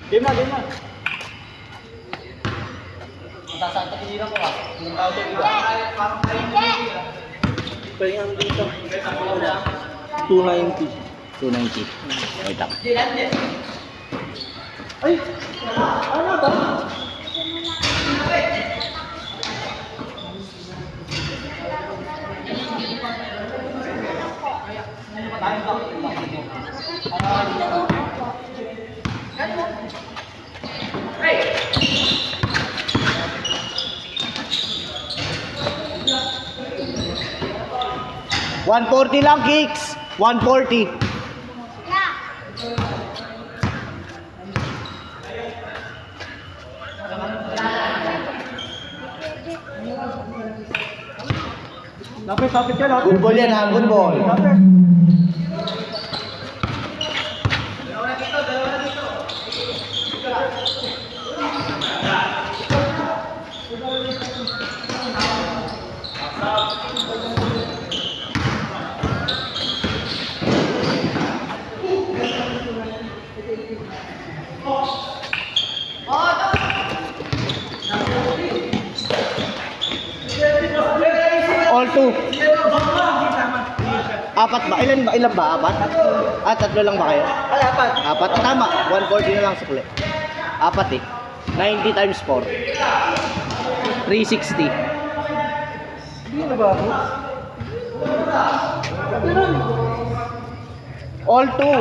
Game na. Masasakit ang hinirang ko ba? Yung tao ito iba. Pwede nga dito. 290. 290. Wait up. Ay! Ano ba? Hey! 140 lang, kicks. 140. Lapit ka, lapit. Good ball yan ha, good ball. Lapit. All two. Apat ba? Ilan ba? Apat? Tatlo lang ba kayo? Ay, apat. Apat? Tama. 140 na lang sa play. Apat eh. 90 times 4. 360. Hindi na ba ako? All two.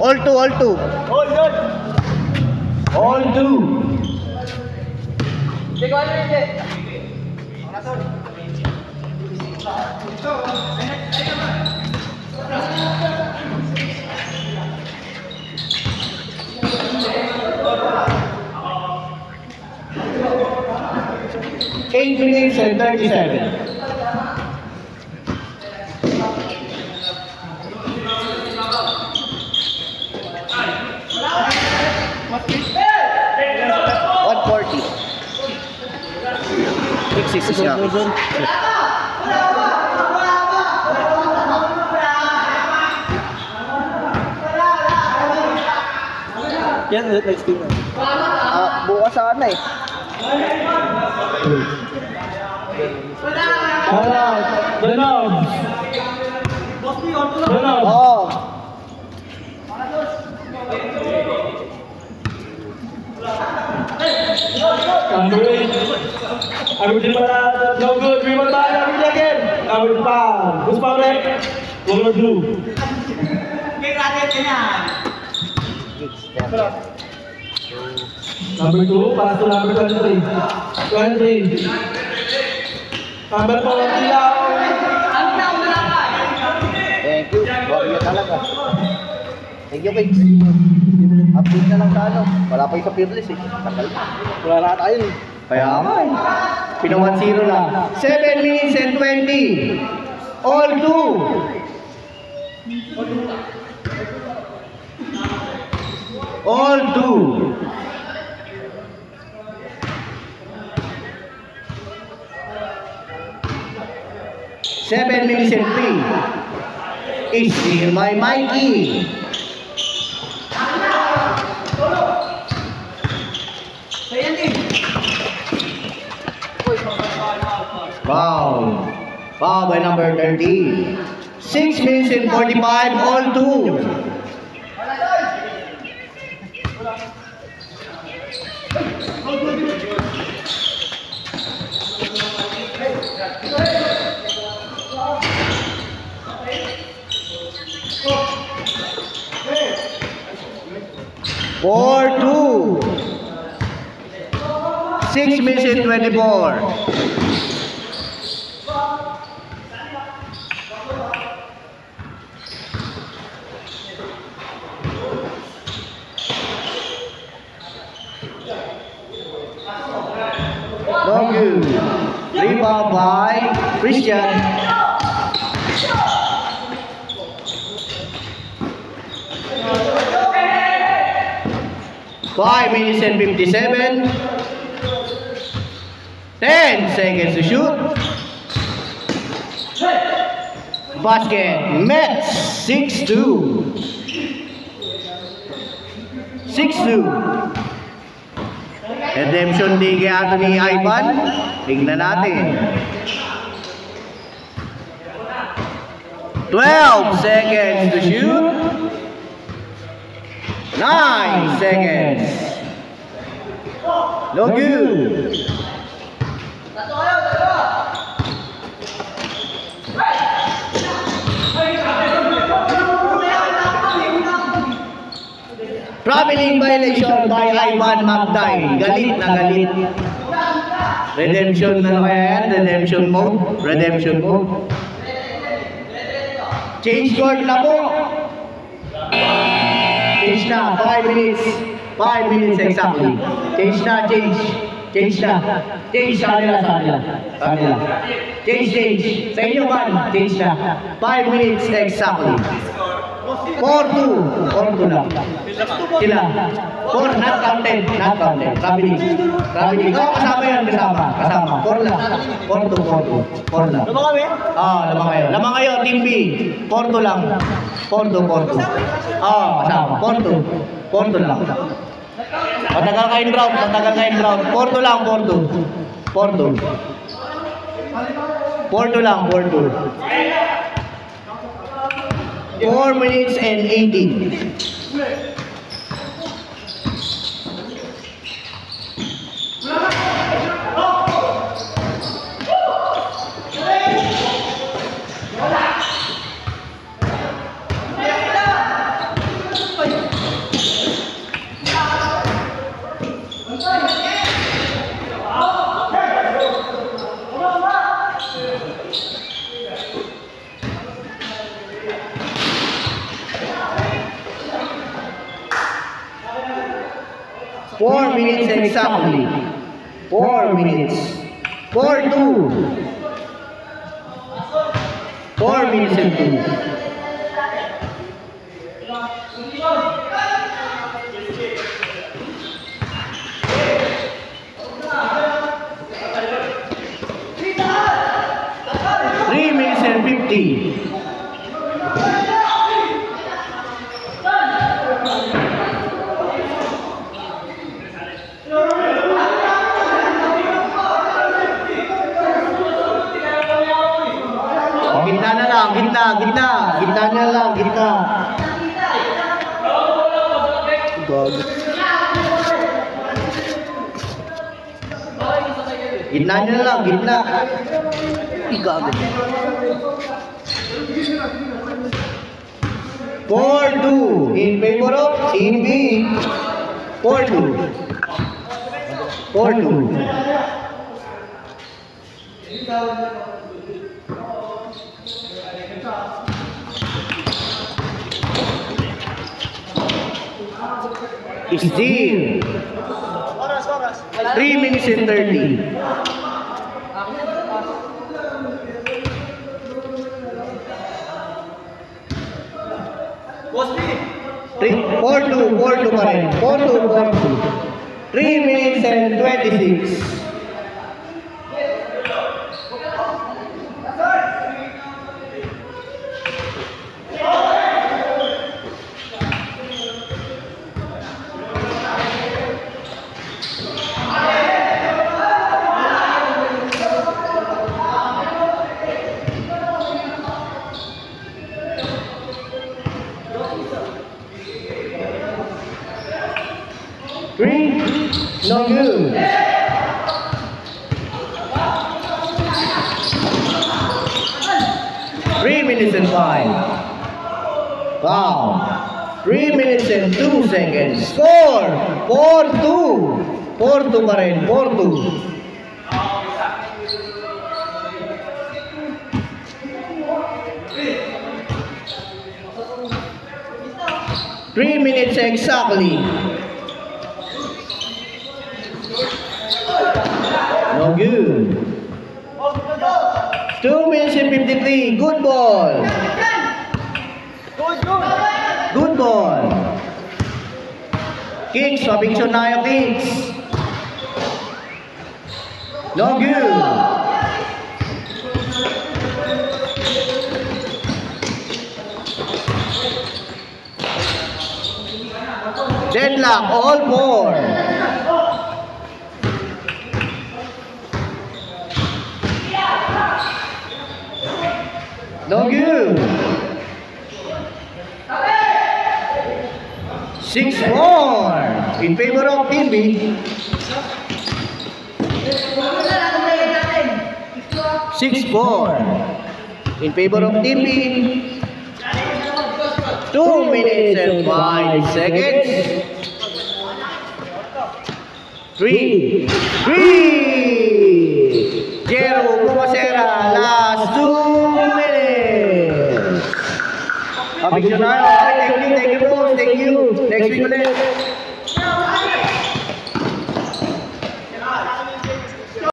All two. All yun. All two. Hindi ko ano hindi. Eight minutes and 37. Six nga. Yan, next team. Bukas sana eh. Donob. Oo. Number 8. Average para no good. Rebound by average again. Average foul. Who's foul red? Color blue. Number 2 para to number 23. 23. Number 4 Tilaw. Thank you. Warrior talaga. Thank you, Kings. Update na lang sa ano. Wala pa yung sa Fearless eh. Tagal na. Wala na tayo. Kaya nga eh. Pina 1-0 lang. 7 minutes and 20. All two. All two. Seven minutes and 3. Is still my Mikey. Wow. Wow by number 30. 6 minutes and 45. All two. Four, two. 6 minutes and 24. No good. Rebound by Christian. 5 minutes and 57. 10 seconds to shoot. Basket. Mets 6-2. 6-2. Redemption day kay Anthony Ivan. Tingnan natin. 12 seconds to shoot. 9 seconds. No good. Traveling violation by Ivan Magday. Galit na galit. Redemption na kaya yan? Redemption mode? Redemption mode. Change court na po. Change na. 5 minutes. 5 minutes exactly. Change na, change. Change na. Change sa kanila, sa kanila. Sa kanila. Change, change. Sa inyo man, change na. 5 minutes exactly. 4-2. 4-2 lang. Sila. 4, not counted. Not counted. Traveling. Traveling. Oh, kasama yan. Kasama. Kasama. 4 lang. 4-2. 4-2. 4 lang. Lamang kami? Lamang kayo. Lamang kayo, Team B. 4-2 lang. 4-2. 4-2. Kasama. 4-2. 4-2 lang. Matagal ka in round. Matagal ka in round. 4-2 lang. 4-2. 4-2. 4-2 lang. 4-2. 4 minutes and 18. Four minutes exactly. 4 minutes. 4-2. 4 minutes and 2. Three minutes and 50. Gitna na lang, gitna, gitna. Gitna na lang, gitna. Gitna na lang, gitna. Gago. 4-2 in favor of Team B. 4-2. 4-2. Steal. 3 minutes and 30. 4-2 pa rin. 4-2. 3 minutes and 26. No good. 3 minutes and 5. Wow. 3 minutes and 2 seconds. Score! 4-2. 4-2 pa rin. 4-2. Three minutes exactly. No good. 2 minutes and 53. Good ball. Good ball. Kicks. Mapicture na yung kicks. No good. deadlock, all four. No good. 6-4 in favor of Team B. 6-4 in favor of Team B. 2 minutes and 5 seconds. 3. Jero Pumasera, last 2 minutes. Thank you, bros. Thank you. Next week ulit.